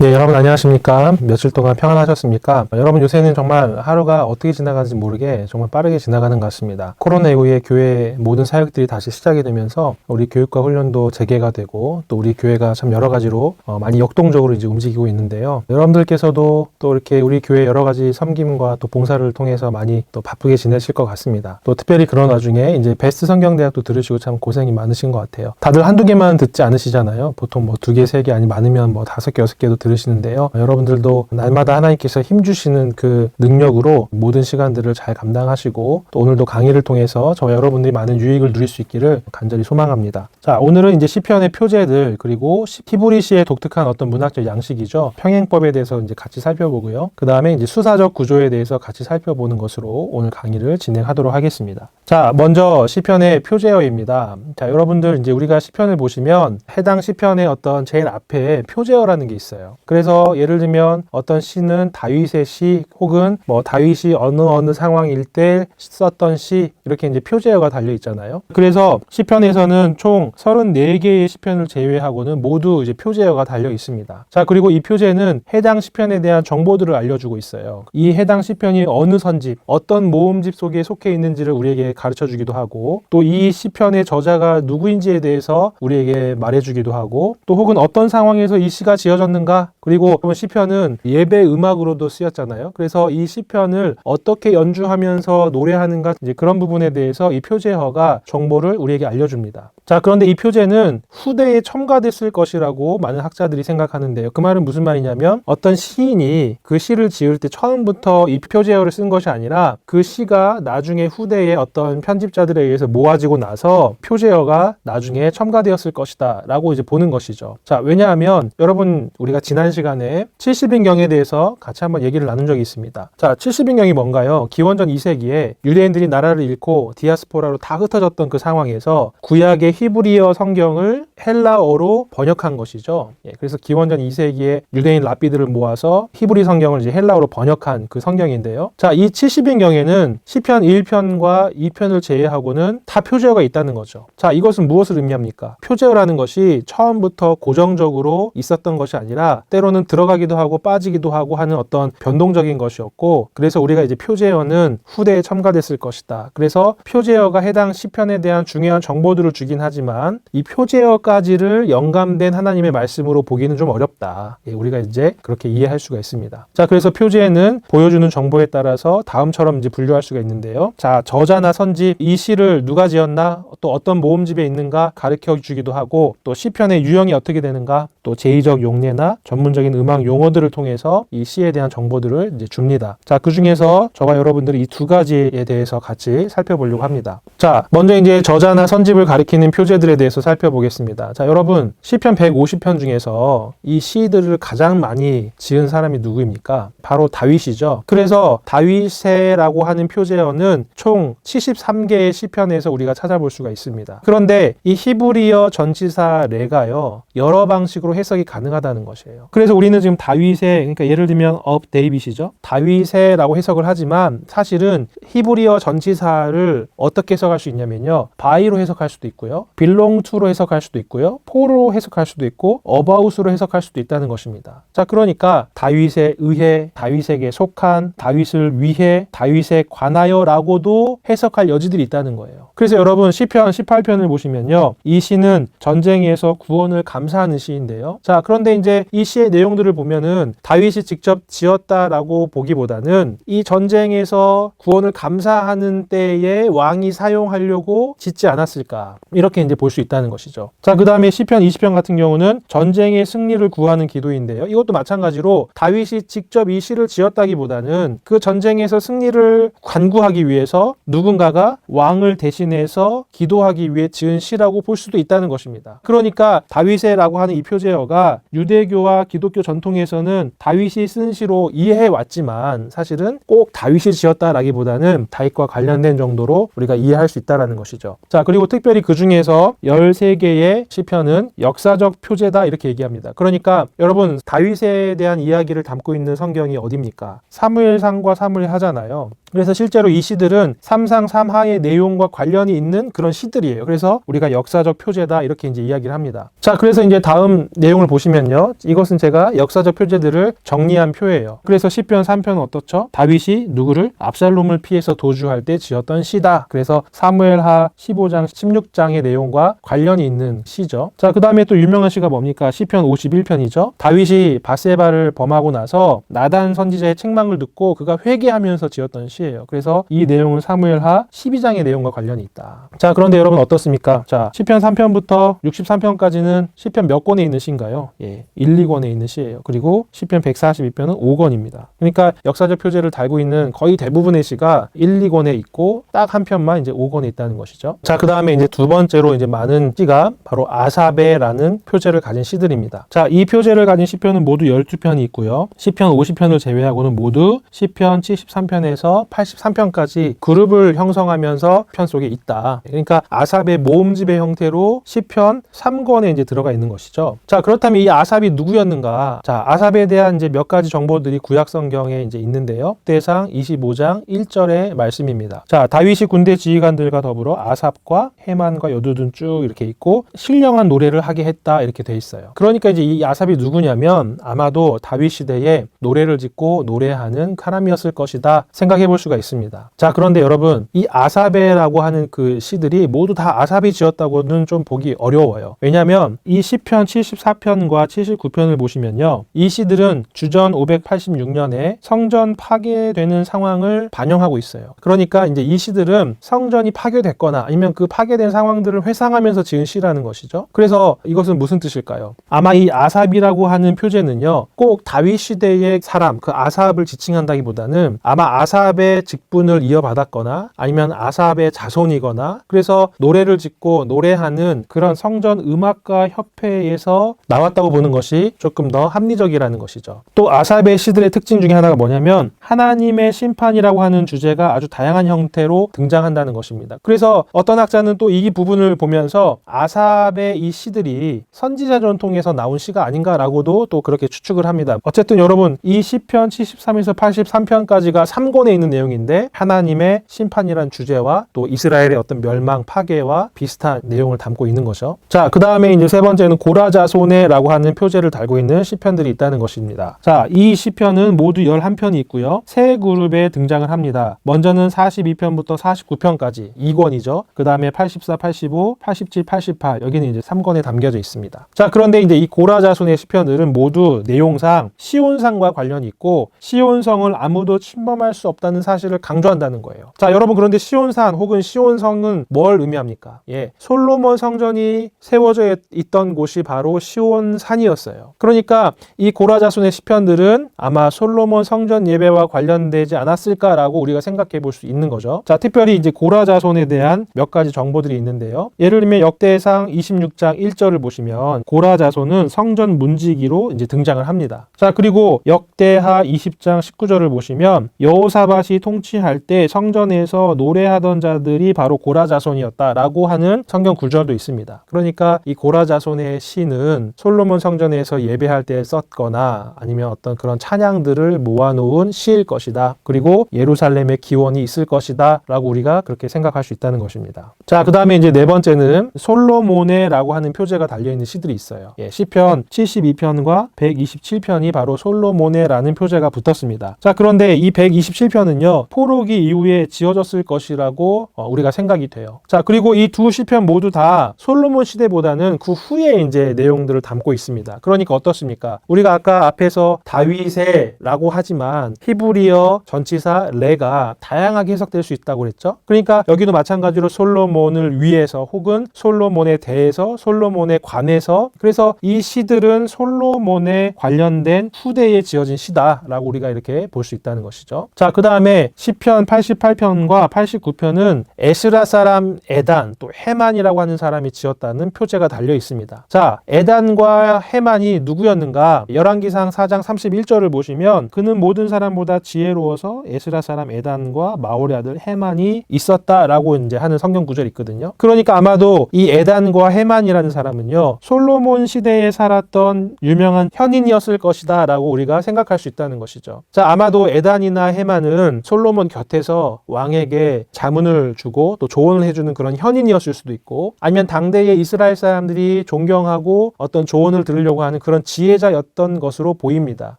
네, 여러분 안녕하십니까? 며칠 동안 평안하셨습니까? 여러분 요새는 정말 하루가 어떻게 지나가는지 모르게 정말 빠르게 지나가는 것 같습니다. 코로나 이후에 교회 모든 사역들이 다시 시작이 되면서 우리 교육과 훈련도 재개가 되고 또 우리 교회가 참 여러 가지로 많이 역동적으로 이제 움직이고 있는데요. 여러분들께서도 또 이렇게 우리 교회 여러 가지 섬김과 또 봉사를 통해서 많이 또 바쁘게 지내실 것 같습니다. 또 특별히 그런 와중에 이제 베스트 성경대학도 들으시고 참 고생이 많으신 것 같아요. 다들 한두 개만 듣지 않으시잖아요. 보통 뭐 2개, 3개 아니 많으면 뭐 5개, 6개도 들으시는데요. 여러분들도 날마다 하나님께서 힘주시는 그 능력으로 모든 시간들을 잘 감당하시고 또 오늘도 강의를 통해서 저와 여러분들이 많은 유익을 누릴 수 있기를 간절히 소망합니다. 자, 오늘은 이제 시편의 표제들 그리고 히브리시의 독특한 어떤 문학적 양식이죠. 평행법에 대해서 이제 같이 살펴보고요. 그 다음에 이제 수사적 구조에 대해서 같이 살펴보는 것으로 오늘 강의를 진행하도록 하겠습니다. 자, 먼저 시편의 표제어입니다. 자, 여러분들 이제 우리가 시편을 보시면 해당 시편의 어떤 제일 앞에 표제어라는 게 있어요. 그래서 예를 들면 어떤 시는 다윗의 시 혹은 뭐 다윗이 어느 상황일 때 썼던 시 이렇게 이제 표제어가 달려 있잖아요. 그래서 시편에서는 총 34개의 시편을 제외하고는 모두 이제 표제어가 달려 있습니다. 자, 그리고 이 표제는 해당 시편에 대한 정보들을 알려주고 있어요. 이 해당 시편이 어느 선집, 어떤 모음집 속에 속해 있는지를 우리에게 가르쳐 주기도 하고 또 이 시편의 저자가 누구인지에 대해서 우리에게 말해주기도 하고 또 혹은 어떤 상황에서 이 시가 지어졌는가 그리고 시편은 예배 음악으로도 쓰였잖아요. 그래서 이 시편을 어떻게 연주하면서 노래하는가 이제 그런 부분에 대해서 이 표제어가 정보를 우리에게 알려줍니다. 자, 그런데 이 표제는 후대에 첨가됐을 것이라고 많은 학자들이 생각하는데요. 그 말은 무슨 말이냐면 어떤 시인이 그 시를 지을 때 처음부터 이 표제어를 쓴 것이 아니라 그 시가 나중에 후대에 어떤 편집자들에 의해서 모아지고 나서 표제어가 나중에 첨가되었을 것이다 라고 이제 보는 것이죠. 자, 왜냐하면 여러분 우리가 지난 시간에 70인경에 대해서 같이 한번 얘기를 나눈 적이 있습니다. 자, 70인경이 뭔가요? 기원전 2세기에 유대인들이 나라를 잃고 디아스포라로 다 흩어졌던 그 상황에서 구약의 히브리어 성경을 헬라어로 번역한 것이죠. 그래서 기원전 2세기에 유대인 랍비들을 모아서 히브리 성경을 이제 헬라어로 번역한 그 성경인데요. 자, 이 70인경에는 시편 1편과 2편을 제외하고는 다 표제어가 있다는 거죠. 자, 이것은 무엇을 의미합니까? 표제어라는 것이 처음부터 고정적으로 있었던 것이 아니라 때로는 들어가기도 하고 빠지기도 하고 하는 어떤 변동적인 것이었고 그래서 우리가 이제 표제어는 후대에 첨가됐을 것이다. 그래서 표제어가 해당 시편에 대한 중요한 정보들을 주긴 하지만 이 표제어까지를 영감된 하나님의 말씀으로 보기는 좀 어렵다. 우리가 이제 그렇게 이해할 수가 있습니다. 자, 그래서 표제는 보여주는 정보에 따라서 다음처럼 이제 분류할 수가 있는데요. 자, 저자나 선집, 이 시를 누가 지었나, 또 어떤 모음집에 있는가 가르쳐 주기도 하고 또 시편의 유형이 어떻게 되는가, 또 제의적 용례나 전문적인 음악 용어들을 통해서 이 시에 대한 정보들을 이제 줍니다. 자, 그 중에서 저와 여러분들이 이 두 가지에 대해서 같이 살펴보려고 합니다. 자, 먼저 이제 저자나 선집을 가리키는 표제들에 대해서 살펴보겠습니다. 자, 여러분 시편 150편 중에서 이 시들을 가장 많이 지은 사람이 누구입니까? 바로 다윗이죠. 그래서 다윗세라고 하는 표제어는 총 73개의 시편에서 우리가 찾아볼 수가 있습니다. 그런데 이 히브리어 전치사 레가요 여러 방식으로 해석이 가능하다는 것이에요. 그래서 우리는 지금 다윗의 그러니까 예를 들면 of David이죠. 다윗의라고 해석을 하지만 사실은 히브리어 전치사를 어떻게 해석할 수 있냐면요. by로 해석할 수도 있고요. belong to로 해석할 수도 있고요. for로 해석할 수도 있고 about으로 해석할 수도 있다는 것입니다. 자, 그러니까 다윗에 의해, 다윗에게 속한, 다윗을 위해, 다윗에 관하여라고도 해석할 여지들이 있다는 거예요. 그래서 여러분 시편 18편을 보시면요. 이 시는 전쟁에서 구원을 감사하는 시인데요. 자, 그런데 이제 이 시의 내용들을 보면은 다윗이 직접 지었다라고 보기보다는 이 전쟁에서 구원을 감사하는 때에 왕이 사용하려고 짓지 않았을까 이렇게 이제 볼 수 있다는 것이죠. 자, 그 다음에 시편 20편 같은 경우는 전쟁의 승리를 구하는 기도인데요. 이것도 마찬가지로 다윗이 직접 이 시를 지었다기보다는 그 전쟁에서 승리를 간구하기 위해서 누군가가 왕을 대신해서 기도하기 위해 지은 시라고 볼 수도 있다는 것입니다. 그러니까 다윗의라고 하는 이 표제어가 유대교와 기독교 전통에서는 다윗이 쓴 시로 이해해 왔지만 사실은 꼭 다윗이 지었다라기보다는 다윗과 관련된 정도로 우리가 이해할 수 있다는 것이죠. 자, 그리고 특별히 그 중에서 13개의 시편은 역사적 표제다 이렇게 얘기합니다. 그러니까 여러분 다윗에 대한 이야기를 담고 있는 성경이 어디입니까? 사무엘상과 사무엘하잖아요. 그래서 실제로 이 시들은 삼상삼하의 내용과 관련이 있는 그런 시들이에요. 그래서 우리가 역사적 표제다 이렇게 이제 이야기를 합니다. 자, 그래서 이제 다음 내용을 보시면요. 이것은 제가 역사적 표제들을 정리한 표예요. 그래서 시편 3편은 어떻죠? 다윗이 누구를? 압살롬을 피해서 도주할 때 지었던 시다. 그래서 사무엘하 15장, 16장의 내용과 관련이 있는 시죠. 자, 그 다음에 또 유명한 시가 뭡니까? 시편 51편이죠. 다윗이 밧세바를 범하고 나서 나단 선지자의 책망을 듣고 그가 회개하면서 지었던 시예요. 그래서 이 내용은 사무엘하 12장의 내용과 관련이 있다. 자, 그런데 여러분 어떻습니까? 자, 시편 3편부터 63편까지는 시편 몇 권에 있는 시인가요? 예, 1, 2권에 있는 시예요. 그리고 시편 142편은 5권입니다. 그러니까 역사적 표제를 달고 있는 거의 대부분의 시가 1, 2권에 있고 딱 한 편만 이제 5권에 있다는 것이죠. 자, 그 다음에 이제 두 번째로 이제 많은 시가 바로 아사베라는 표제를 가진 시들입니다. 자, 이 표제를 가진 시편은 모두 12편이 있고요. 시편 50편을 제외하고는 모두 시편 73편에서 83편까지 그룹을 형성하면서 편 속에 있다. 그러니까 아삽의 모음집의 형태로 시편 3권에 이제 들어가 있는 것이죠. 자, 그렇다면 이 아삽이 누구였는가? 자, 아삽에 대한 이제 몇 가지 정보들이 구약 성경에 이제 있는데요. 대상 25장 1절의 말씀입니다. 자, 다윗이 군대 지휘관들과 더불어 아삽과 헤만과 여두둔 쭉 이렇게 있고 신령한 노래를 하게 했다 이렇게 돼 있어요. 그러니까 이제 이 아삽이 누구냐면 아마도 다윗 시대에 노래를 짓고 노래하는 사람이었을 것이다 생각해 볼 수가 있습니다. 자, 그런데 여러분 이 아사베라고 하는 그 시들이 모두 다 아삽이 지었다고는 좀 보기 어려워요. 왜냐하면 이 시편 74편과 79편을 보시면요. 이 시들은 주전 586년에 성전 파괴되는 상황을 반영하고 있어요. 그러니까 이제 이 시들은 성전이 파괴됐거나 아니면 그 파괴된 상황들을 회상하면서 지은 시라는 것이죠. 그래서 이것은 무슨 뜻일까요? 아마 이 아삽이라고 하는 표제는요. 꼭 다윗 시대의 사람, 그 아삽을 지칭한다기보다는 아마 아삽의 직분을 이어받았거나 아니면 아삽의 자손이거나 그래서 노래를 짓고 노래하는 그런 성전 음악가 협회에서 나왔다고 보는 것이 조금 더 합리적이라는 것이죠. 또 아삽의 시들의 특징 중에 하나가 뭐냐면 하나님의 심판이라고 하는 주제가 아주 다양한 형태로 등장한다는 것입니다. 그래서 어떤 학자는 또 이 부분을 보면서 아삽의 이 시들이 선지자 전통에서 나온 시가 아닌가라고도 또 그렇게 추측을 합니다. 어쨌든 여러분 이 시편 73에서 83편까지가 3권에 있는 내용인데 하나님의 심판이란 주제와 또 이스라엘의 어떤 멸망 파괴와 비슷한 내용을 담고 있는 거죠. 자, 그 다음에 이제 세 번째는 고라자손네라고 하는 표제를 달고 있는 시편들이 있다는 것입니다. 자, 이 시편은 모두 11편이 있고요. 세 그룹에 등장을 합니다. 먼저는 42편부터 49편까지 2권이죠. 그 다음에 84, 85, 87, 88 여기는 이제 3권에 담겨져 있습니다. 자, 그런데 이제 이 고라자손의 시편들은 모두 내용상 시온산과 관련이 있고 시온성을 아무도 침범할 수 없다는 사실을 강조한다는 거예요. 자, 여러분 그런데 시온산 혹은 시온성은 뭘 의미합니까? 예, 솔로몬 성전이 세워져 있던 곳이 바로 시온산이었어요. 그러니까 이 고라자손의 시편들은 아마 솔로몬 성전 예배와 관련되지 않았을까라고 우리가 생각해 볼 수 있는 거죠. 자, 특별히 이제 고라자손에 대한 몇 가지 정보들이 있는데요. 예를 들면 역대상 26장 1절을 보시면 고라자손은 성전 문지기로 이제 등장을 합니다. 자, 그리고 역대하 20장 19절을 보시면 여호사밧이 통치할 때 성전에서 노래하던 자들이 바로 고라자손이었다라고 하는 성경 구절도 있습니다. 그러니까 이 고라자손의 시는 솔로몬 성전에서 예배할 때 썼거나 아니면 어떤 그런 찬양들을 모아놓은 시일 것이다. 그리고 예루살렘의 기원이 있을 것이다 라고 우리가 그렇게 생각할 수 있다는 것입니다. 자, 그 다음에 이제 네 번째는 솔로몬에라고 하는 표제가 달려있는 시들이 있어요. 예, 시편 72편과 127편이 바로 솔로몬에라는 표제가 붙었습니다. 자, 그런데 이 127편은요 포로기 이후에 지어졌을 것이라고 우리가 생각이 돼요. 자, 그리고 이 두 시편 모두 다 솔로몬 시대보다는 그 후에 이제 내용들을 담고 있습니다. 그러니까 어떻습니까? 우리가 아까 앞에서 다윗의라고 하지만 히브리어 전치사 레가 다양하게 해석될 수 있다고 그랬죠. 그러니까 여기도 마찬가지로 솔로몬을 위해서 혹은 솔로몬에 대해서 솔로몬에 관해서 그래서 이 시들은 솔로몬에 관련된 후대에 지어진 시다라고 우리가 이렇게 볼 수 있다는 것이죠. 자, 그 다음에 시편 88편과 89편은 에스라 사람 에단 또 헤만이라고 하는 사람이 지었다는 표제가 달려 있습니다. 자, 에단과 헤만이 누구였는가? 열왕기상 4장 31절을 보시면 그는 모든 사람보다 지혜로워서 에스라 사람 에단과 마올의 아들 헤만이 있었다라고 이제 하는 성경 구절이 있거든요. 그러니까 아마도 이 에단과 헤만이라는 사람은요 솔로몬 시대에 살았던 유명한 현인이었을 것이다라고 우리가 생각할 수 있다는 것이죠. 자, 아마도 에단이나 헤만은 혹은 솔로몬 곁에서 왕에게 자문을 주고 또 조언을 해주는 그런 현인이었을 수도 있고, 아니면 당대의 이스라엘 사람들이 존경하고 어떤 조언을 들으려고 하는 그런 지혜자였던 것으로 보입니다.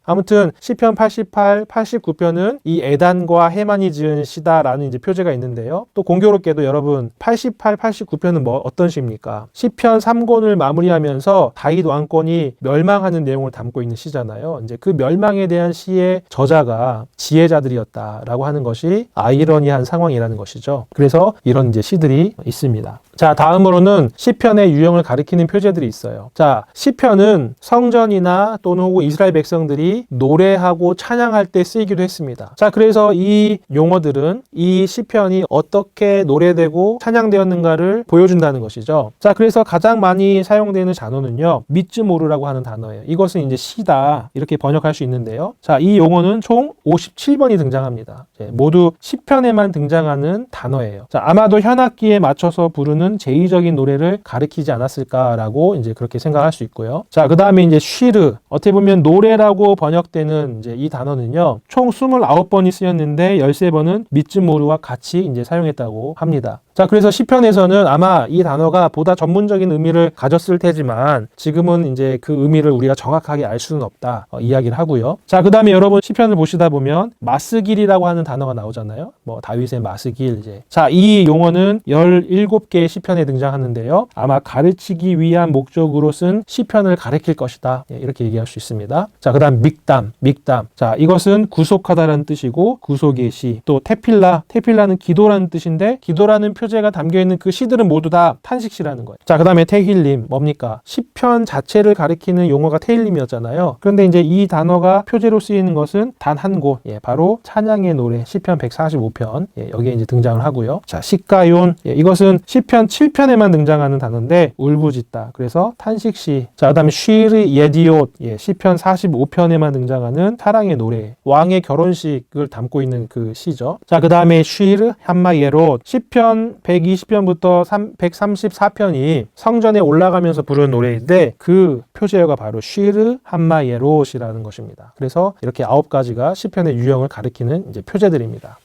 아무튼 시편 88, 89편은 이 에단과 헤만이 지은 시다라는 이제 표제가 있는데요. 또 공교롭게도 여러분 88, 89편은 어떤 시입니까? 시편 3권을 마무리하면서 다윗 왕권이 멸망하는 내용을 담고 있는 시잖아요. 이제 그 멸망에 대한 시의 저자가 지혜자들이었다라고 하는 것이 아이러니한 상황이라는 것이죠. 그래서 이런 이제 시들이 있습니다. 자, 다음으로는 시편의 유형을 가리키는 표제들이 있어요. 자, 시편은 성전이나 또는 혹은 이스라엘 백성들이 노래하고 찬양할 때 쓰이기도 했습니다. 자, 그래서 이 용어들은 이 시편이 어떻게 노래되고 찬양되었는가를 보여준다는 것이죠. 자, 그래서 가장 많이 사용되는 단어는요, 미즈모르라고 하는 단어예요. 이것은 이제 시다 이렇게 번역할 수 있는데요. 자, 이 용어는 총 57번이 등장합니다. 모두 시편에만 등장하는 단어예요. 자, 아마도 현악기에 맞춰서 부르는 제의적인 노래를 가리키지 않았을까라고 이제 그렇게 생각할 수 있고요. 자, 그 다음에 이제 쉬르, 어떻게 보면 노래라고 번역되는 이제 이 단어는요, 총 29번이 쓰였는데 13번은 미즈모르와 같이 이제 사용했다고 합니다. 자, 그래서 시편에서는 아마 이 단어가 보다 전문적인 의미를 가졌을 테지만 지금은 이제 그 의미를 우리가 정확하게 알 수는 없다 이야기를 하고요. 자, 그 다음에 여러분 시편을 보시다 보면 마스길이라고 하는 단어가 나오잖아요. 뭐 다윗의 마스길 이제. 자, 이 용어는 17개의 시편에 등장하는데요. 아마 가르치기 위한 목적으로 쓴 시편을 가리킬 것이다. 이렇게 얘기할 수 있습니다. 자, 그 다음 믹담. 자, 이것은 구속하다라는 뜻이고 구속의 시. 또 테필라는 기도라는 뜻인데 기도라는 표제가 담겨있는 그 시들은 모두 다 탄식시라는 거예요. 자, 그 다음에 테힐림 뭡니까? 시편 자체를 가리키는 용어가 테힐림이었잖아요. 그런데 이제 이 단어가 표제로 쓰이는 것은 단 한 곳, 바로 찬양의 노래 시편 145편 여기에 이제 등장을 하고요. 자, 시가용 이것은 시편 7편에만 등장하는 단어인데 울부짖다. 그래서 탄식시. 자, 그 다음에 쉬르 예디옷 시편 45편에만 등장하는 사랑의 노래, 왕의 결혼식을 담고 있는 그 시죠. 자, 그 다음에 쉬르 한마예롯 시편 120편부터 134편이 성전에 올라가면서 부르는 노래인데 그 표제어가 바로 쉬르 한마예롯이라는 것입니다. 그래서 이렇게 9가지가 시편의 유형을 가리키는 이제 표제들입니다.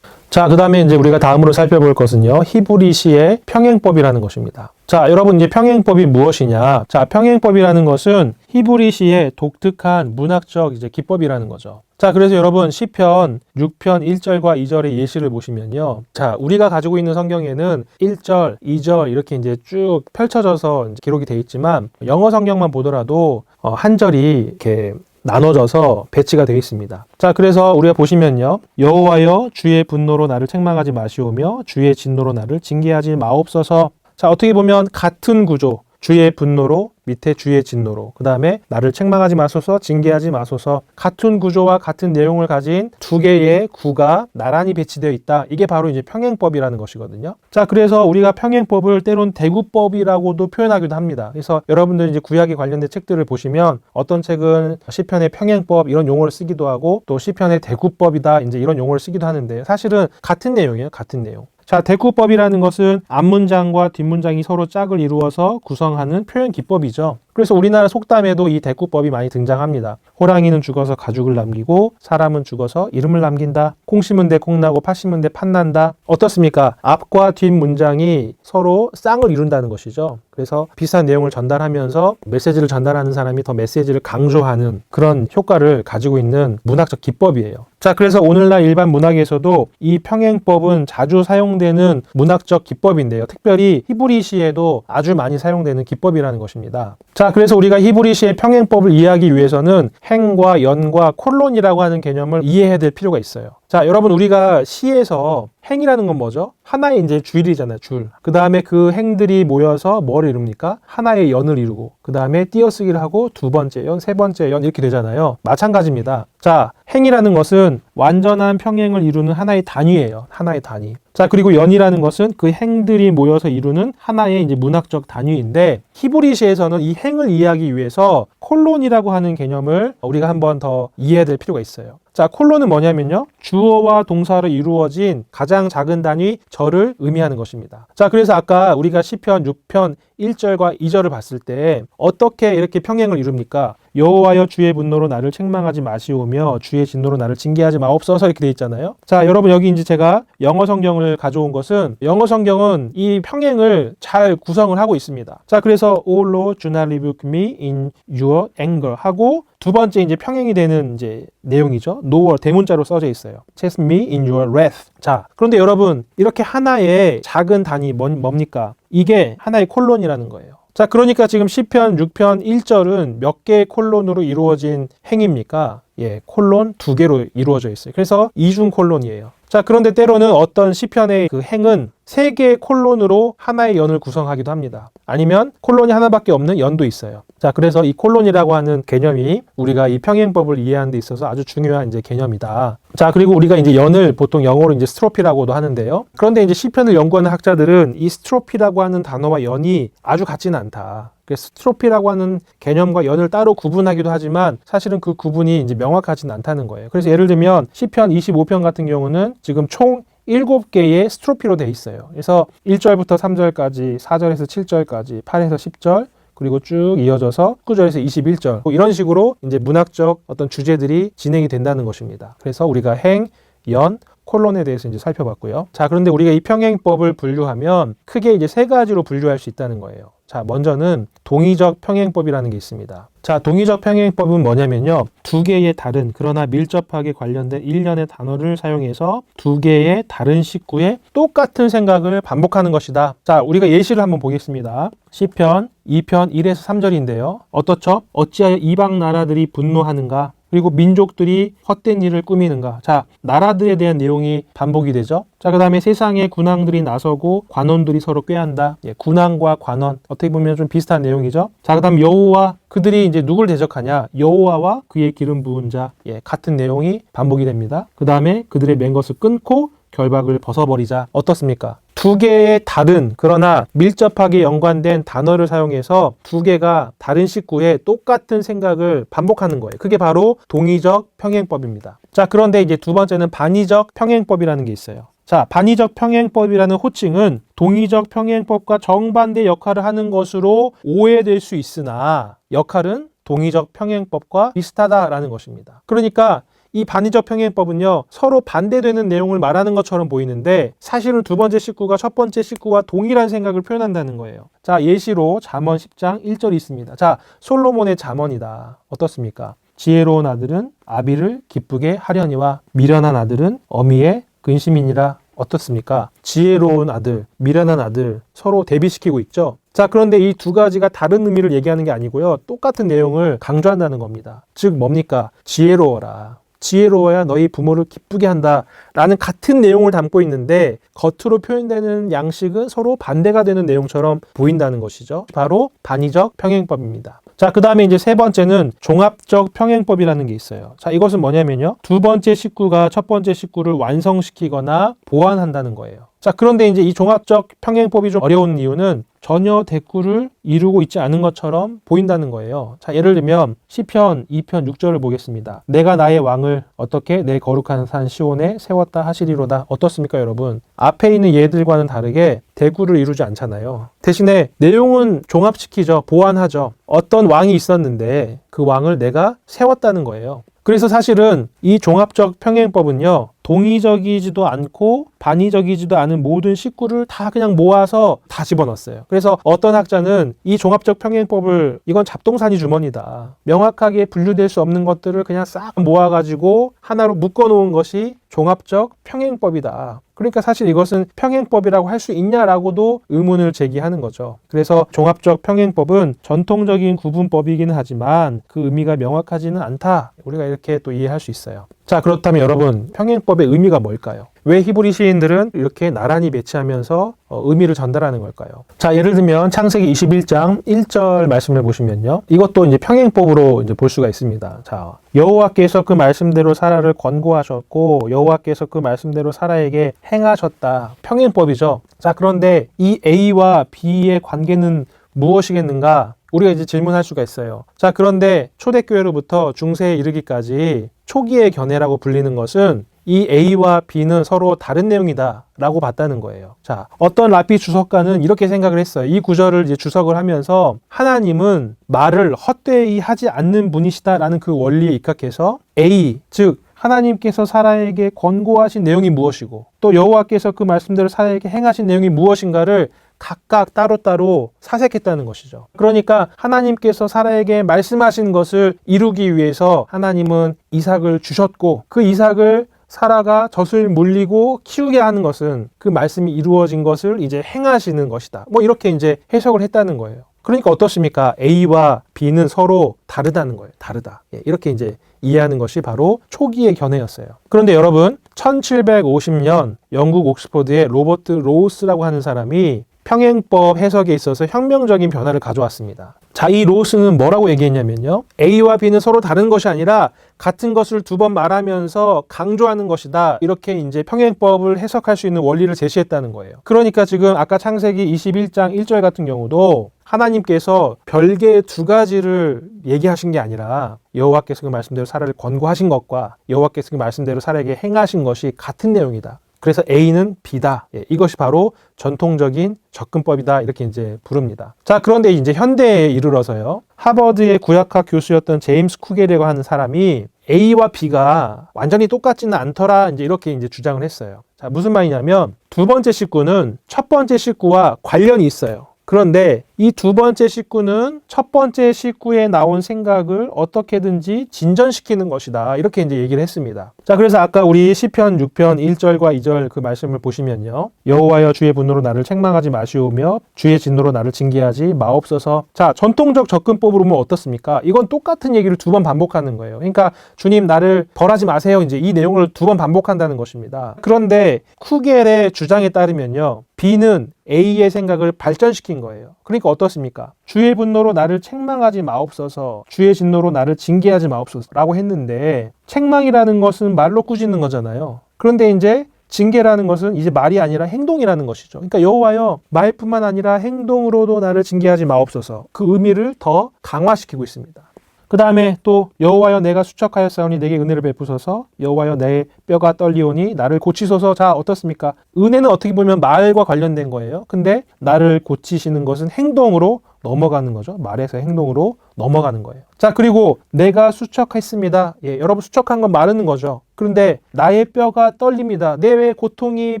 자, 그 다음에 이제 우리가 다음으로 살펴볼 것은요, 히브리시의 평행법이라는 것입니다. 자, 여러분 이제 평행법이 무엇이냐? 자, 평행법이라는 것은 히브리시의 독특한 문학적 이제 기법이라는 거죠. 자, 그래서 여러분 시편 6편 1절과 2절의 예시를 보시면요. 자, 우리가 가지고 있는 성경에는 1절, 2절 이렇게 이제 쭉 펼쳐져서 이제 기록이 되어 있지만 영어 성경만 보더라도 한 절이 이렇게 나눠져서 배치가 되어 있습니다. 자, 그래서 우리가 보시면요. 여호와여 주의 분노로 나를 책망하지 마시오며 주의 진노로 나를 징계하지 마옵소서. 자, 어떻게 보면 같은 구조, 주의 분노로 밑에 주의 진노로, 그 다음에 나를 책망하지 마소서, 징계하지 마소서, 같은 구조와 같은 내용을 가진 두 개의 구가 나란히 배치되어 있다. 이게 바로 이제 평행법이라는 것이거든요. 자, 그래서 우리가 평행법을 때론 대구법이라고도 표현하기도 합니다. 그래서 여러분들 이제 구약에 관련된 책들을 보시면 어떤 책은 시편의 평행법 이런 용어를 쓰기도 하고 또 시편의 대구법이다 이제 이런 용어를 쓰기도 하는데 사실은 같은 내용이에요. 같은 내용. 자, 대구법이라는 것은 앞문장과 뒷문장이 서로 짝을 이루어서 구성하는 표현 기법이죠. 그래서 우리나라 속담에도 이 대구법이 많이 등장합니다. 호랑이는 죽어서 가죽을 남기고 사람은 죽어서 이름을 남긴다. 콩 심은 데 콩 나고 팥 심은 데 팥 난다. 어떻습니까? 앞과 뒷 문장이 서로 쌍을 이룬다는 것이죠. 그래서 비슷한 내용을 전달하면서 메시지를 전달하는 사람이 더 메시지를 강조하는 그런 효과를 가지고 있는 문학적 기법이에요. 자, 그래서 오늘날 일반 문학에서도 이 평행법은 자주 사용되는 문학적 기법인데요. 특별히 히브리시에도 아주 많이 사용되는 기법이라는 것입니다. 자, 그래서 우리가 히브리시의 평행법을 이해하기 위해서는 행과 연과 콜론이라고 하는 개념을 이해해야 될 필요가 있어요. 자, 여러분 우리가 시에서 행이라는 건 뭐죠? 하나의 이제 줄이잖아요, 줄. 그 다음에 그 행들이 모여서 뭐를 이룹니까? 하나의 연을 이루고, 그 다음에 띄어쓰기를 하고 두 번째 연, 세 번째 연 이렇게 되잖아요. 마찬가지입니다. 자, 행이라는 것은 완전한 평행을 이루는 하나의 단위예요. 하나의 단위. 자, 그리고 연이라는 것은 그 행들이 모여서 이루는 하나의 이제 문학적 단위인데 히브리시에서는 이 행을 이해하기 위해서 콜론이라고 하는 개념을 우리가 한번 더 이해해야 될 필요가 있어요. 자, 자, 콜론은 뭐냐면요, 주어와 동사로 이루어진 가장 작은 단위 절을 의미하는 것입니다. 자, 그래서 아까 우리가 시편 6편 1절과 2절을 봤을 때 어떻게 이렇게 평행을 이룹니까? 여호와여 주의 분노로 나를 책망하지 마시오며 주의 진노로 나를 징계하지 마옵소서, 이렇게 돼 있잖아요. 자, 여러분 여기 이제 제가 영어 성경을 가져온 것은, 영어 성경은 이 평행을 잘 구성을 하고 있습니다. 자, 그래서 O Lord, do not rebuke me in your anger 하고, 두 번째 이제 평행이 되는 이제 내용이죠. nor 대문자로 써져 있어요. Chase me in your wrath. 자, 그런데 여러분 이렇게 하나의 작은 단위 뭡니까? 이게 하나의 콜론이라는 거예요. 자, 그러니까 지금 시편 6편 1절은 몇 개의 콜론으로 이루어진 행입니까? 예, 콜론 2개로 이루어져 있어요. 그래서 이중 콜론이에요. 자, 그런데 때로는 어떤 시편의 그 행은 3개의 콜론으로 하나의 연을 구성하기도 합니다. 아니면 콜론이 하나밖에 없는 연도 있어요. 자, 그래서 이 콜론이라고 하는 개념이 우리가 이 평행법을 이해하는 데 있어서 아주 중요한 이제 개념이다. 자, 그리고 우리가 이제 연을 보통 영어로 이제 스트로피라고도 하는데요. 그런데 이제 시편을 연구하는 학자들은 이 스트로피라고 하는 단어와 연이 아주 같지는 않다. 스트로피라고 하는 개념과 연을 따로 구분하기도 하지만 사실은 그 구분이 이제 명확하지는 않다는 거예요. 그래서 예를 들면 시편 25편 같은 경우는 지금 총 7개의 스트로피로 되어 있어요. 그래서 1절부터 3절까지, 4절에서 7절까지, 8에서 10절, 그리고 쭉 이어져서 9절에서 21절, 이런 식으로 이제 문학적 어떤 주제들이 진행이 된다는 것입니다. 그래서 우리가 행, 연, 콜론에 대해서 이제 살펴봤고요. 자, 그런데 우리가 이 평행법을 분류하면 크게 이제 3가지로 분류할 수 있다는 거예요. 자, 먼저는 동의적 평행법이라는 게 있습니다. 자, 동의적 평행법은 뭐냐면요, 2개의 다른 그러나 밀접하게 관련된 일련의 단어를 사용해서 2개의 다른 식구의 똑같은 생각을 반복하는 것이다. 자, 우리가 예시를 한번 보겠습니다. 시편 2편 1에서 3절인데요. 어떻죠? 어찌하여 이방 나라들이 분노하는가? 그리고 민족들이 헛된 일을 꾸미는가? 자, 나라들에 대한 내용이 반복이 되죠. 자, 그 다음에 세상의 군왕들이 나서고 관원들이 서로 꾀한다. 예, 군왕과 관원, 어떻게 보면 좀 비슷한 내용이죠. 자, 그 다음 여호와, 그들이 이제 누굴 대적하냐? 여호와와 그의 기름 부은 자. 예, 같은 내용이 반복이 됩니다. 그 다음에 그들의 맨 것을 끊고 결박을 벗어버리자. 어떻습니까? 2개의 다른 그러나 밀접하게 연관된 단어를 사용해서 2개가 다른 식구의 똑같은 생각을 반복하는 거예요. 그게 바로 동의적 평행법입니다. 자, 그런데 이제 두 번째는 반의적 평행법이라는 게 있어요. 자, 반의적 평행법이라는 호칭은 동의적 평행법과 정반대 역할을 하는 것으로 오해될 수 있으나 역할은 동의적 평행법과 비슷하다라는 것입니다. 그러니까 이 반의적 평행법은요, 서로 반대되는 내용을 말하는 것처럼 보이는데 사실은 두 번째 식구가 첫 번째 식구와 동일한 생각을 표현한다는 거예요. 자, 예시로 잠언 10장 1절이 있습니다. 자, 솔로몬의 잠언이다. 어떻습니까? 지혜로운 아들은 아비를 기쁘게 하려니와 미련한 아들은 어미의 근심이니라. 어떻습니까? 지혜로운 아들, 미련한 아들 서로 대비시키고 있죠. 자, 그런데 이 2가지가 다른 의미를 얘기하는 게 아니고요, 똑같은 내용을 강조한다는 겁니다. 즉 뭡니까? 지혜로워라. 지혜로워야 너희 부모를 기쁘게 한다 라는 같은 내용을 담고 있는데 겉으로 표현되는 양식은 서로 반대가 되는 내용처럼 보인다는 것이죠. 바로 반의적 평행법입니다. 자, 그 다음에 이제 3번째는 종합적 평행법이라는 게 있어요. 자, 이것은 뭐냐면요, 2번째 식구가 첫 번째 식구를 완성시키거나 보완한다는 거예요. 자, 그런데 이제 이 종합적 평행법이 좀 어려운 이유는 전혀 대꾸를 이루고 있지 않은 것처럼 보인다는 거예요. 자, 예를 들면 시편 2편 6절을 보겠습니다. 내가 나의 왕을 어떻게 내 거룩한 산 시온에 세웠다 하시리로다. 어떻습니까, 여러분? 앞에 있는 예들과는 다르게 대꾸를 이루지 않잖아요. 대신에 내용은 종합시키죠. 보완하죠. 어떤 왕이 있었는데 그 왕을 내가 세웠다는 거예요. 그래서 사실은 이 종합적 평행법은요, 동의적이지도 않고 반의적이지도 않은 모든 식구를 다 그냥 모아서 다 집어넣었어요. 그래서 어떤 학자는 이 종합적 평행법을 이건 잡동사니 주머니다. 명확하게 분류될 수 없는 것들을 그냥 싹 모아가지고 하나로 묶어놓은 것이 종합적 평행법이다. 그러니까 사실 이것은 평행법이라고 할 수 있냐라고도 의문을 제기하는 거죠. 그래서 종합적 평행법은 전통적인 구분법이기는 하지만 그 의미가 명확하지는 않다. 우리가 이렇게 또 이해할 수 있어요. 자, 그렇다면 여러분, 평행법의 의미가 뭘까요? 왜 히브리 시인들은 이렇게 나란히 배치하면서 의미를 전달하는 걸까요? 자, 예를 들면 창세기 21장 1절 말씀을 보시면요, 이것도 이제 평행법으로 이제 볼 수가 있습니다. 자, 여호와께서 그 말씀대로 사라를 권고하셨고 여호와께서 그 말씀대로 사라에게 행하셨다. 평행법이죠. 자, 그런데 이 A와 B의 관계는 무엇이겠는가? 우리가 이제 질문할 수가 있어요. 자, 그런데 초대교회로부터 중세에 이르기까지 초기의 견해라고 불리는 것은 이 A와 B는 서로 다른 내용이다 라고 봤다는 거예요. 자, 어떤 라피 주석가는 이렇게 생각을 했어요. 이 구절을 이제 주석을 하면서 하나님은 말을 헛되이 하지 않는 분이시다라는 그 원리에 입각해서 A, 즉 하나님께서 사라에게 권고하신 내용이 무엇이고 또 여호와께서 그 말씀대로 사라에게 행하신 내용이 무엇인가를 각각 따로따로 사색했다는 것이죠. 그러니까 하나님께서 사라에게 말씀하신 것을 이루기 위해서 하나님은 이삭을 주셨고 그 이삭을 사라가 젖을 물리고 키우게 하는 것은 그 말씀이 이루어진 것을 이제 행하시는 것이다. 뭐 이렇게 이제 해석을 했다는 거예요. 그러니까 어떻습니까? A와 B는 서로 다르다는 거예요. 다르다. 이렇게 이제 이해하는 것이 바로 초기의 견해였어요. 그런데 여러분, 1750년 영국 옥스퍼드의 로버트 로우스라고 하는 사람이 평행법 해석에 있어서 혁명적인 변화를 가져왔습니다. 자, 이 로우스는 뭐라고 얘기했냐면요. A와 B는 서로 다른 것이 아니라 같은 것을 두 번 말하면서 강조하는 것이다. 이렇게 이제 평행법을 해석할 수 있는 원리를 제시했다는 거예요. 그러니까 지금 아까 창세기 21장 1절 같은 경우도 하나님께서 별개의 두 가지를 얘기하신 게 아니라 여호와께서 그 말씀대로 사라를 권고하신 것과 여호와께서 그 말씀대로 사라에게 행하신 것이 같은 내용이다. 그래서 A는 B다. 이것이 바로 전통적인 접근법이다. 이렇게 이제 부릅니다. 자, 그런데 이제 현대에 이르러서요. 하버드의 구약학 교수였던 제임스 쿠겔이라고 하는 사람이 A와 B가 완전히 똑같지는 않더라. 이제 이렇게 주장을 했어요. 자, 무슨 말이냐면 두 번째 식구는 첫 번째 식구와 관련이 있어요. 그런데 이 두 번째 식구는 첫 번째 식구에 나온 생각을 어떻게든지 진전시키는 것이다. 이렇게 이제 얘기를 했습니다. 자, 그래서 아까 우리 시편 6편 1절과 2절 그 말씀을 보시면요. 여호와여 주의 분노로 나를 책망하지 마시오며 주의 진노로 나를 징계하지 마옵소서. 자, 전통적 접근법으로 보면 어떻습니까? 이건 똑같은 얘기를 두 번 반복하는 거예요. 그러니까 주님 나를 벌하지 마세요. 이제 이 내용을 두 번 반복한다는 것입니다. 그런데 쿠겔의 주장에 따르면요. B는 A의 생각을 발전시킨 거예요. 그러니까 어떻습니까? 주의 분노로 나를 책망하지 마옵소서, 주의 진노로 나를 징계하지 마옵소서라고 했는데 책망이라는 것은 말로 꾸짖는 거잖아요. 그런데 이제 징계라는 것은 이제 말이 아니라 행동이라는 것이죠. 그러니까 여호와여 말뿐만 아니라 행동으로도 나를 징계하지 마옵소서. 그 의미를 더 강화시키고 있습니다. 그 다음에 또 여호와여 내가 수척하였사오니 내게 은혜를 베푸소서 여호와여 내 뼈가 떨리오니 나를 고치소서. 자, 어떻습니까? 은혜는 어떻게 보면 말과 관련된 거예요. 근데 나를 고치시는 것은 행동으로 넘어가는 거죠. 말에서 행동으로 넘어가는 거예요. 자, 그리고 내가 수척했습니다. 여러분 수척한 건 마르는 거죠. 그런데 나의 뼈가 떨립니다. 내 고통이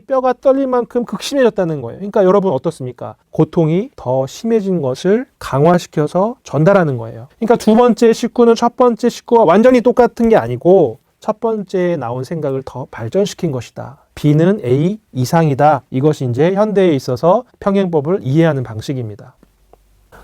뼈가 떨릴 만큼 극심해졌다는 거예요. 그러니까 여러분 어떻습니까? 고통이 더 심해진 것을 강화시켜서 전달하는 거예요. 그러니까 두 번째 식구는 첫 번째 식구와 완전히 똑같은 게 아니고 첫 번째에 나온 생각을 더 발전시킨 것이다. B는 A 이상이다. 이것이 이제 현대에 있어서 평행법을 이해하는 방식입니다.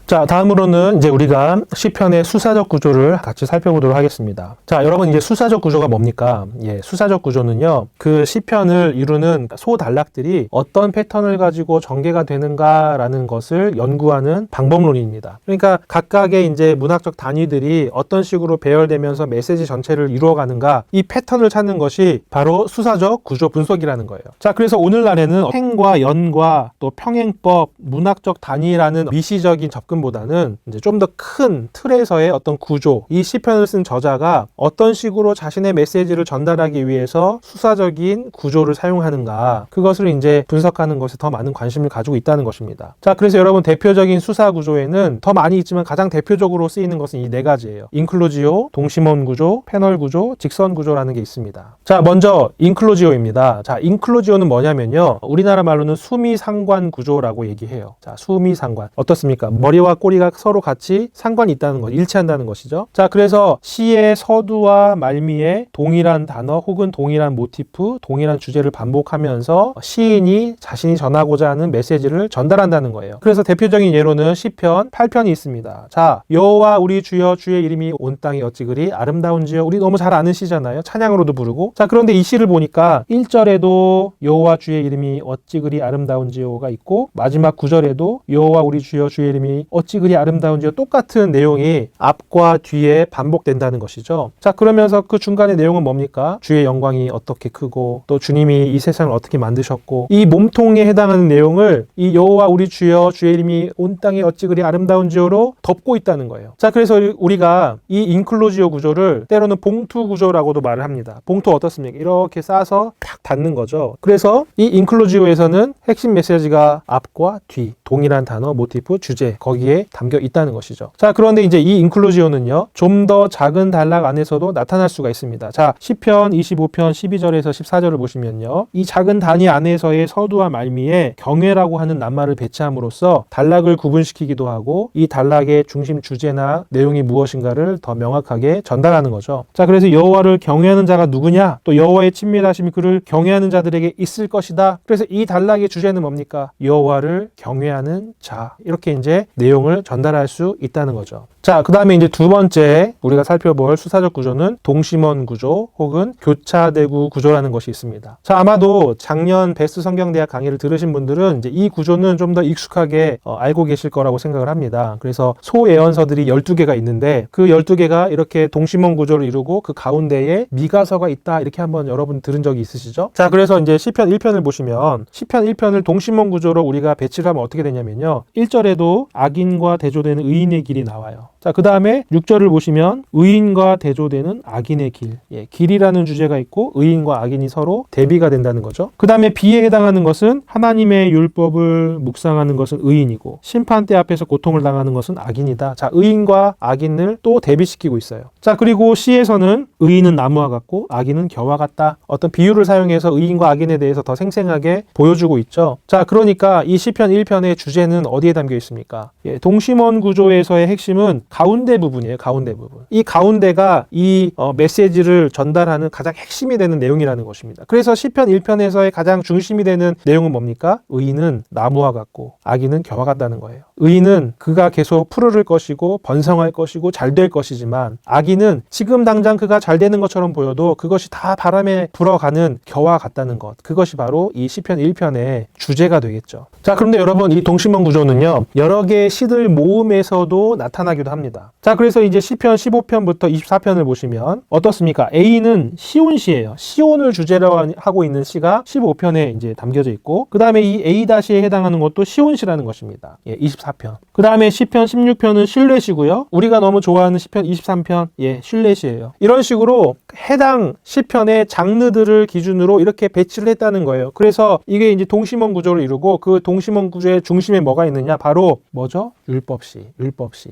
자, 다음으로는 이제 우리가 시편의 수사적 구조를 같이 살펴보도록 하겠습니다. 자, 여러분 이제 수사적 구조가 뭡니까? 수사적 구조는요, 그 시편을 이루는 소단락들이 어떤 패턴을 가지고 전개가 되는가라는 것을 연구하는 방법론입니다. 그러니까 각각의 이제 문학적 단위들이 어떤 식으로 배열되면서 메시지 전체를 이루어가는가, 이 패턴을 찾는 것이 바로 수사적 구조 분석이라는 거예요. 자, 그래서 오늘날에는 행과 연과 또 평행법, 문학적 단위라는 미시적인 접근 보다는 이제 좀 더 큰 틀에서의 어떤 구조, 이 시편을 쓴 저자가 어떤 식으로 자신의 메시지를 전달하기 위해서 수사적인 구조를 사용하는가, 그것을 이제 분석하는 것에 더 많은 관심을 가지고 있다는 것입니다. 자, 그래서 여러분 대표적인 수사 구조에는 더 많이 있지만 가장 대표적으로 쓰이는 것은 이 네 가지예요. 인클루지오, 동심원 구조, 패널 구조, 직선 구조라는 게 있습니다. 자, 먼저 인클루지오입니다. 자, 인클루지오는 뭐냐면요, 우리나라 말로는 수미상관 구조라고 얘기해요. 자, 수미상관 어떻습니까? 머리와 꼬리가 서로 같이 상관이 있다는 것, 일치한다는 것이죠. 자, 그래서 시의 서두와 말미에 동일한 단어 혹은 동일한 모티프, 동일한 주제를 반복하면서 시인이 자신이 전하고자 하는 메시지를 전달한다는 거예요. 그래서 대표적인 예로는 시편 8편이 있습니다. 자, 여호와 우리 주여 주의 이름이 온 땅이 어찌 그리 아름다운지요. 우리 너무 잘 아는 시잖아요. 찬양으로도 부르고. 자, 그런데 이 시를 보니까 1절에도 여호와 주의 이름이 어찌 그리 아름다운지요가 있고 마지막 9절에도 여호와 우리 주여 주의 이름이 어찌 그리 아름다운지요. 똑같은 내용이 앞과 뒤에 반복된다는 것이죠. 자, 그러면서 그 중간의 내용은 뭡니까? 주의 영광이 어떻게 크고 또 주님이 이 세상을 어떻게 만드셨고 이 몸통에 해당하는 내용을 이 여호와 우리 주여 주의 이름이 온 땅에 어찌 그리 아름다운지요로 덮고 있다는 거예요. 자, 그래서 우리가 이 인클로지오 구조를 때로는 봉투 구조라고도 말을 합니다. 봉투 어떻습니까? 이렇게 싸서 탁 닫는 거죠. 그래서 이 인클로지오에서는 핵심 메시지가 앞과 뒤, 동일한 단어, 모티프, 주제 거기에 담겨 있다는 것이죠. 자, 그런데 이제 이 인클로지오는요, 좀 더 작은 단락 안에서도 나타날 수가 있습니다. 자, 시편 25편 12절에서 14절을 보시면요, 이 작은 단위 안에서의 서두와 말미에 경외라고 하는 낱말을 배치함으로써 단락을 구분시키기도 하고 이 단락의 중심 주제나 내용이 무엇인가를 더 명확하게 전달하는 거죠. 자, 그래서 여호와를 경외하는 자가 누구냐? 또 여호와의 친밀하심이 그를 경외하는 자들에게 있을 것이다. 그래서 이 단락의 주제는 뭡니까? 여호와를 경외하는 자. 이렇게 이제 내용을 전달할 수 있다는 거죠. 자, 그 다음에 이제 두 번째 우리가 살펴볼 수사적 구조는 동심원 구조 혹은 교차대구 구조라는 것이 있습니다. 자, 아마도 작년 베스트 성경대학 강의를 들으신 분들은 이제 이 구조는 좀 더 익숙하게 알고 계실 거라고 생각을 합니다. 그래서 소예언서들이 12개가 있는데 그 12개가 이렇게 동심원 구조를 이루고 그 가운데에 미가서가 있다. 이렇게 한번 여러분 들은 적이 있으시죠? 자, 그래서 이제 시편 1편을 보시면 시편 1편을 동심원 구조로 우리가 배치를 하면 어떻게 되냐면요, 1절에도 악인과 대조되는 의인의 길이 나와요. 자, 그 다음에 6절을 보시면 의인과 대조되는 악인의 길, 길이라는 주제가 있고 의인과 악인이 서로 대비가 된다는 거죠. 그 다음에 B에 해당하는 것은 하나님의 율법을 묵상하는 것은 의인이고 심판대 앞에서 고통을 당하는 것은 악인이다. 자, 의인과 악인을 또 대비시키고 있어요. 자, 그리고 C에서는 의인은 나무와 같고 악인은 겨와 같다. 어떤 비유를 사용해서 의인과 악인에 대해서 더 생생하게 보여주고 있죠. 자, 그러니까 이 시편 1편의 주제는 어디에 담겨 있습니까? 동심원 구조에서의 핵심은 가운데 부분이에요. 가운데 부분. 이 가운데가 이 메시지를 전달하는 가장 핵심이 되는 내용이라는 것입니다. 그래서 시편 1편에서의 가장 중심이 되는 내용은 뭡니까? 의인은 나무와 같고 악인은 겨와 같다는 거예요. 의인은 그가 계속 푸르를 것이고 번성할 것이고 잘 될 것이지만 악인은 지금 당장 그가 잘 되는 것처럼 보여도 그것이 다 바람에 불어가는 겨와 같다는 것. 그것이 바로 이 시편 1편의 주제가 되겠죠. 자, 그런데 여러분, 이 동심원 구조는요, 여러 개의 시들 모음에서도 나타나기도 합니다. 자, 그래서 이제 시편 15편부터 24편을 보시면 어떻습니까? A는 시온시예요. 시온을 주제로 하고 있는 시가 15편에 이제 담겨져 있고, 그 다음에 이 A-에 해당하는 것도 시온시라는 것입니다. 24편. 그 다음에 시편 16편은 실뢰시고요. 우리가 너무 좋아하는 시편 23편, 실뢰시예요. 이런 식으로 해당 시편의 장르들을 기준으로 이렇게 배치를 했다는 거예요. 그래서 이게 이제 동심원 구조를 이루고 그 동심원 구조의 중심에 뭐가 있느냐? 바로 뭐죠? 율법시.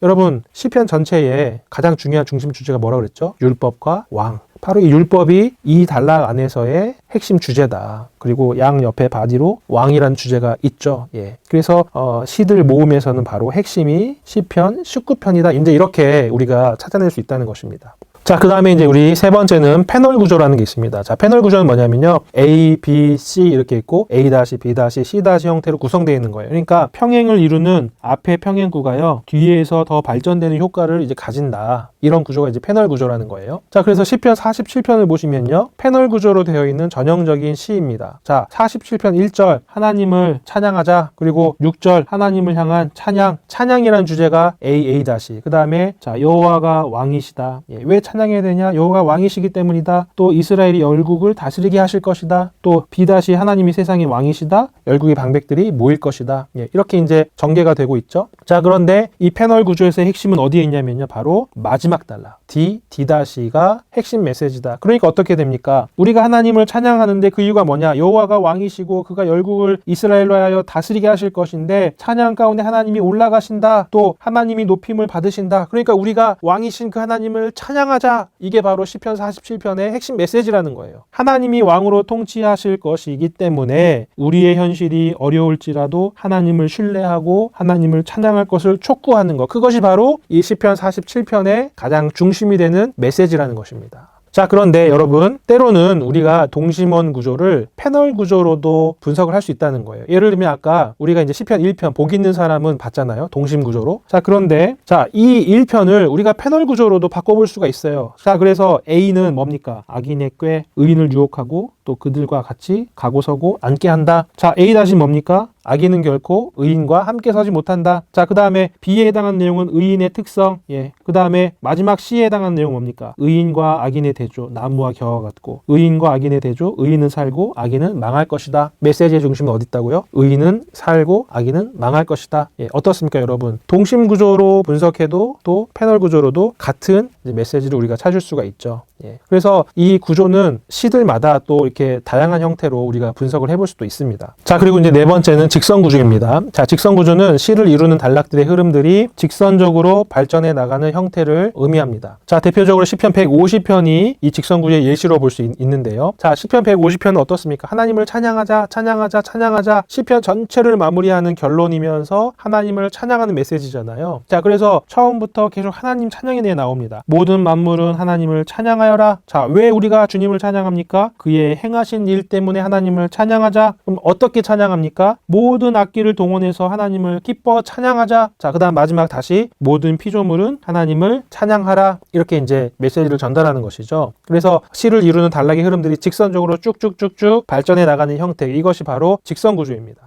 여러분, 시편 전체에 가장 중요한 중심 주제가 뭐라고 그랬죠? 율법과 왕. 바로 이 율법이 이 단락 안에서의 핵심 주제다. 그리고 양 옆에 바디로 왕이라는 주제가 있죠. 그래서 시들 모음에서는 바로 핵심이 시편 19편이다. 이제 이렇게 우리가 찾아낼 수 있다는 것입니다. 자, 그 다음에 이제 우리 세 번째는 패널 구조라는 게 있습니다. 자, 패널 구조는 뭐냐면요, A, B, C 이렇게 있고 A-, B-, C- 형태로 구성되어 있는 거예요. 그러니까 평행을 이루는 앞에 평행구가요, 뒤에서 더 발전되는 효과를 이제 가진다. 이런 구조가 이제 패널 구조라는 거예요. 자, 그래서 시편 47편을 보시면요, 패널 구조로 되어 있는 전형적인 시입니다. 자, 47편 1절 하나님을 찬양하자. 그리고 6절 하나님을 향한 찬양이라는 주제가 A-, 그 다음에 자, 여호와가 왕이시다. 왜 찬양해야 되냐? 여호와가 왕이시기 때문이다. 또 이스라엘이 열국을 다스리게 하실 것이다. 또 B- 하나님이 세상의 왕이시다. 열국의 방백들이 모일 것이다. 이렇게 이제 전개가 되고 있죠. 자, 그런데 이 패널 구조에서의 핵심은 어디에 있냐면요, 바로 마지막 단락 D-가 핵심 메시지다. 그러니까 어떻게 됩니까? 우리가 하나님을 찬양하는데 그 이유가 뭐냐? 여호와가 왕이시고 그가 열국을 이스라엘로 하여 다스리게 하실 것인데 찬양 가운데 하나님이 올라가신다. 또 하나님이 높임을 받으신다. 그러니까 우리가 왕이신 그 하나님을 찬양하자. 이게 바로 시편 47편의 핵심 메시지라는 거예요. 하나님이 왕으로 통치하실 것이기 때문에 우리의 현실이 어려울지라도 하나님을 신뢰하고 하나님을 찬양할 것을 촉구하는 것. 그것이 바로 이 시편 47편의 가장 중심이 되는 메시지라는 것입니다. 자, 그런데 여러분, 때로는 우리가 동심원 구조를 패널 구조로도 분석을 할 수 있다는 거예요. 예를 들면 아까 우리가 이제 시편 1편 복 있는 사람은 봤잖아요. 동심 구조로. 자, 그런데 자, 이 1편을 우리가 패널 구조로도 바꿔볼 수가 있어요. 자, 그래서 A는 뭡니까? 악인의 꾀, 의인을 유혹하고 또 그들과 같이 가고 서고 앉게 한다. 자, A- 뭡니까? 악인은 결코 의인과 함께 서지 못한다. 자, 그 다음에 B에 해당하는 내용은 의인의 특성. 예. 그 다음에 마지막 C에 해당하는 내용은 뭡니까? 의인과 악인의 대조, 나무와 겨와 같고, 의인과 악인의 대조, 의인은 살고 악인은 망할 것이다. 메시지의 중심은 어디 있다고요? 의인은 살고 악인은 망할 것이다. 예. 어떻습니까, 여러분? 동심 구조로 분석해도 또 패널 구조로도 같은 메시지를 우리가 찾을 수가 있죠. 예. 그래서 이 구조는 시들마다 또 이렇게 다양한 형태로 우리가 분석을 해볼 수도 있습니다. 자, 그리고 이제 네 번째는 직선 구조입니다. 자, 직선 구조는 시를 이루는 단락들의 흐름들이 직선적으로 발전해 나가는 형태를 의미합니다. 자, 대표적으로 시편 150편이 이 직선 구조의 예시로 볼 수 있는데요. 자, 시편 150편은 어떻습니까? 하나님을 찬양하자, 찬양하자, 찬양하자. 시편 전체를 마무리하는 결론이면서 하나님을 찬양하는 메시지잖아요. 자, 그래서 처음부터 계속 하나님 찬양이 나옵니다. 모든 만물은 하나님을 찬양하여라. 자, 왜 우리가 주님을 찬양합니까? 그의 행하신 일 때문에 하나님을 찬양하자. 그럼 어떻게 찬양합니까? 모든 악기를 동원해서 하나님을 기뻐 찬양하자. 자, 그 다음 마지막 다시 모든 피조물은 하나님을 찬양하라. 이렇게 이제 메시지를 전달하는 것이죠. 그래서 시를 이루는 단락의 흐름들이 직선적으로 쭉쭉쭉쭉 발전해 나가는 형태, 이것이 바로 직선 구조입니다.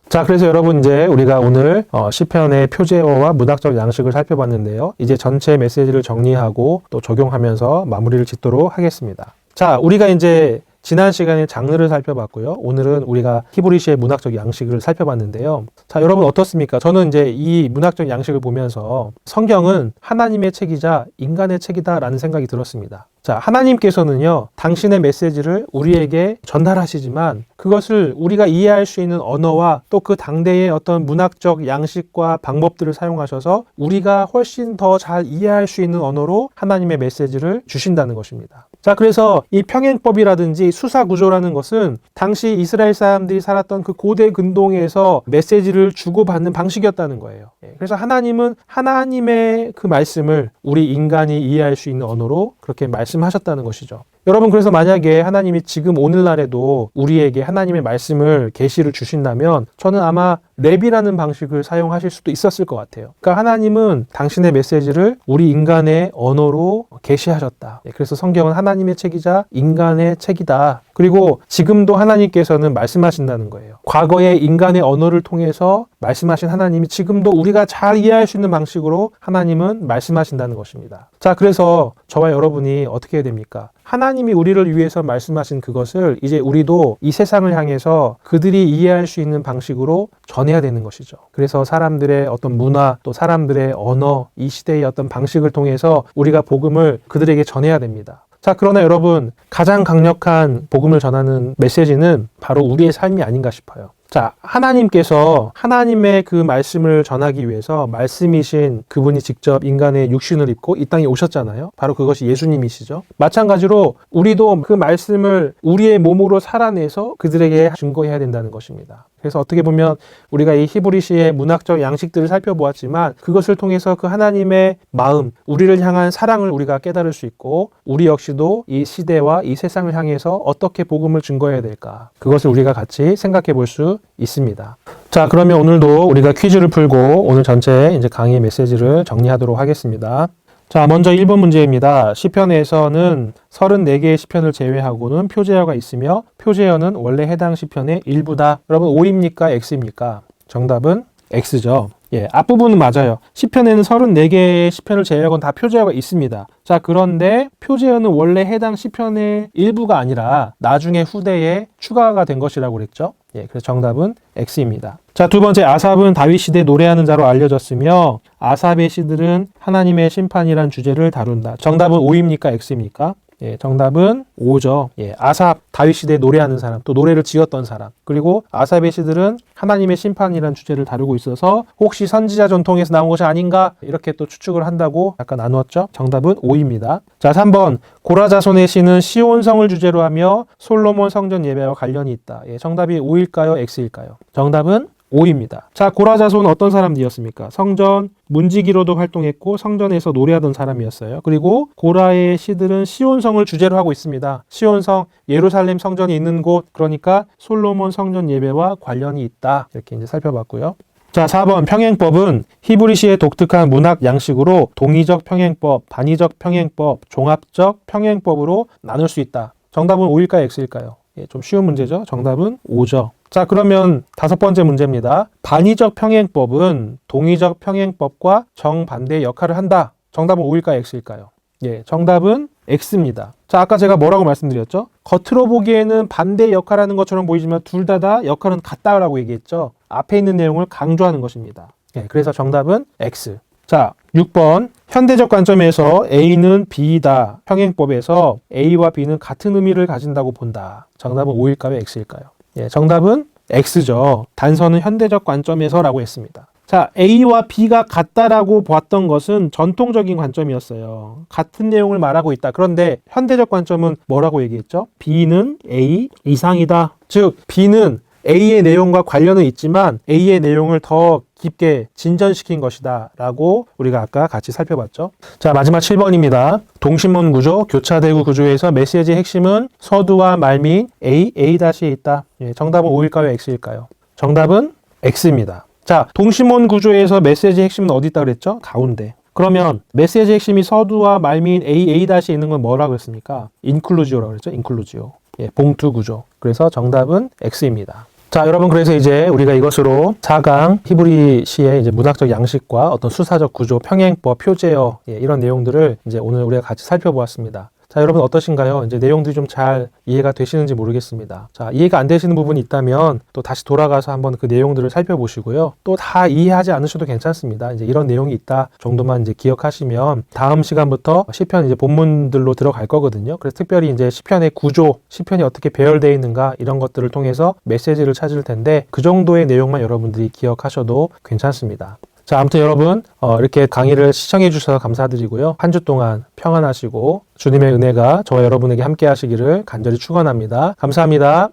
자, 그래서 여러분 이제 우리가 오늘 시편의 표제어와 문학적 양식을 살펴봤는데요. 이제 전체 메시지를 정리하고 또 적용하면서 마무리를 짓도록 하겠습니다. 자, 우리가 이제 지난 시간에 장르를 살펴봤고요. 오늘은 우리가 히브리시의 문학적 양식을 살펴봤는데요. 자, 여러분 어떻습니까? 저는 이제 이 문학적 양식을 보면서 성경은 하나님의 책이자 인간의 책이다라는 생각이 들었습니다. 자, 하나님께서는요, 당신의 메시지를 우리에게 전달하시지만 그것을 우리가 이해할 수 있는 언어와 또 그 당대의 어떤 문학적 양식과 방법들을 사용하셔서 우리가 훨씬 더 잘 이해할 수 있는 언어로 하나님의 메시지를 주신다는 것입니다. 자, 그래서 이 평행법이라든지 수사구조라는 것은 당시 이스라엘 사람들이 살았던 그 고대 근동에서 메시지를 주고받는 방식이었다는 거예요. 그래서 하나님은 하나님의 그 말씀을 우리 인간이 이해할 수 있는 언어로 그렇게 말씀하셨다는 것이죠. 여러분, 그래서 만약에 하나님이 지금 오늘날에도 우리에게 하나님의 말씀을 계시를 주신다면 저는 아마 랩이라는 방식을 사용하실 수도 있었을 것 같아요. 그러니까 하나님은 당신의 메시지를 우리 인간의 언어로 계시하셨다. 그래서 성경은 하나님의 책이자 인간의 책이다. 그리고 지금도 하나님께서는 말씀하신다는 거예요. 과거의 인간의 언어를 통해서 말씀하신 하나님이 지금도 우리가 잘 이해할 수 있는 방식으로 하나님은 말씀하신다는 것입니다. 자, 그래서 저와 여러분이 어떻게 해야 됩니까? 하나님이 우리를 위해서 말씀하신 그것을 이제 우리도 이 세상을 향해서 그들이 이해할 수 있는 방식으로 전해야 되는 것이죠. 그래서 사람들의 어떤 문화, 또 사람들의 언어, 이 시대의 어떤 방식을 통해서 우리가 복음을 그들에게 전해야 됩니다. 자, 그러나 여러분, 가장 강력한 복음을 전하는 메시지는 바로 우리의 삶이 아닌가 싶어요. 자, 하나님께서 하나님의 그 말씀을 전하기 위해서 말씀이신 그분이 직접 인간의 육신을 입고 이 땅에 오셨잖아요. 바로 그것이 예수님이시죠. 마찬가지로 우리도 그 말씀을 우리의 몸으로 살아내서 그들에게 증거해야 된다는 것입니다. 그래서 어떻게 보면 우리가 이 히브리시의 문학적 양식들을 살펴보았지만 그것을 통해서 그 하나님의 마음, 우리를 향한 사랑을 우리가 깨달을 수 있고 우리 역시도 이 시대와 이 세상을 향해서 어떻게 복음을 증거해야 될까, 그것을 우리가 같이 생각해 볼 수 있습니다. 자, 그러면 오늘도 우리가 퀴즈를 풀고 오늘 전체 이제 강의 메시지를 정리하도록 하겠습니다. 자, 먼저 1번 문제입니다. 시편에서는 34개의 시편을 제외하고는 표제어가 있으며 표제어는 원래 해당 시편의 일부다. 여러분, O입니까? X입니까? 정답은 X죠. 예, 앞부분은 맞아요. 시편에는 34개의 시편을 제외하고는 다 표제어가 있습니다. 자, 그런데 표제어는 원래 해당 시편의 일부가 아니라 나중에 후대에 추가가 된 것이라고 그랬죠. 예, 그래서 정답은 X입니다. 자, 두 번째, 아삽은 다윗 시대 노래하는 자로 알려졌으며 아삽의 시들은 하나님의 심판이란 주제를 다룬다. 정답은 O입니까? X입니까? 예, 정답은 O죠. 예, 아삽, 다윗 시대에 노래하는 사람, 또 노래를 지었던 사람, 그리고 아삽의 시들은 하나님의 심판이라는 주제를 다루고 있어서 혹시 선지자 전통에서 나온 것이 아닌가 이렇게 또 추측을 한다고 약간 나누었죠. 정답은 O입니다. 자, 3번, 고라자손의 시는 시온성을 주제로 하며 솔로몬 성전 예배와 관련이 있다. 예, 정답이 O일까요? X일까요? 정답은 O입니다. 자, 고라자손은 어떤 사람들이었습니까? 성전 문지기로도 활동했고 성전에서 노래하던 사람이었어요. 그리고 고라의 시들은 시온성을 주제로 하고 있습니다. 시온성, 예루살렘 성전이 있는 곳, 그러니까 솔로몬 성전 예배와 관련이 있다. 이렇게 이제 살펴봤고요. 자, 4번, 평행법은 히브리시의 독특한 문학 양식으로 동의적 평행법, 반의적 평행법, 종합적 평행법으로 나눌 수 있다. 정답은 O일까요? X일까요? 예, 좀 쉬운 문제죠. 정답은 O죠. 자, 그러면 5번째 문제입니다. 반의적 평행법은 동의적 평행법과 정반대의 역할을 한다. 정답은 O일까요, X일까요? 예, 정답은 X입니다. 자, 아까 제가 뭐라고 말씀드렸죠? 겉으로 보기에는 반대의 역할하는 것처럼 보이지만 둘 다 역할은 같다라고 얘기했죠. 앞에 있는 내용을 강조하는 것입니다. 예, 그래서 정답은 X. 자, 6번. 현대적 관점에서 A는 B이다. 평행법에서 A와 B는 같은 의미를 가진다고 본다. 정답은 O일까요, X일까요? 예, 정답은 X죠. 단서는 현대적 관점에서라고 했습니다. 자, A와 B가 같다라고 봤던 것은 전통적인 관점이었어요. 같은 내용을 말하고 있다. 그런데 현대적 관점은 뭐라고 얘기했죠? B는 A 이상이다. 즉, B는 A의 내용과 관련은 있지만 A의 내용을 더 깊게 진전시킨 것이다 라고 우리가 아까 같이 살펴봤죠. 자, 마지막 7번입니다. 동심원 구조, 교차대구 구조에서 메시지의 핵심은 서두와 말미인 A, A-에 있다. 예, 정답은 O일까요, X일까요? 정답은 X입니다. 자, 동심원 구조에서 메시지의 핵심은 어디 있다 그랬죠? 가운데. 그러면 메시지의 핵심이 서두와 말미인 A, A-에 있는 건 뭐라고 했습니까? 인클루지오라고 그랬죠? 인클루지오. 예, 봉투 구조. 그래서 정답은 X입니다. 자, 여러분, 그래서 이제 우리가 이것으로 4강 히브리 시의 이제 문학적 양식과 어떤 수사적 구조, 평행법, 표제어, 예, 이런 내용들을 이제 오늘 우리가 같이 살펴보았습니다. 자, 여러분 어떠신가요? 이제 내용들이 좀 잘 이해가 되시는지 모르겠습니다. 자, 이해가 안 되시는 부분이 있다면 또 다시 돌아가서 한번 그 내용들을 살펴보시고요. 또 다 이해하지 않으셔도 괜찮습니다. 이제 이런 내용이 있다 정도만 이제 기억하시면 다음 시간부터 시편 이제 본문들로 들어갈 거거든요. 그래서 특별히 이제 시편의 구조, 시편이 어떻게 배열되어 있는가 이런 것들을 통해서 메시지를 찾을 텐데 그 정도의 내용만 여러분들이 기억하셔도 괜찮습니다. 자, 아무튼 여러분 이렇게 강의를 시청해 주셔서 감사드리고요. 한 주 동안 평안하시고 주님의 은혜가 저와 여러분에게 함께 하시기를 간절히 축원합니다. 감사합니다.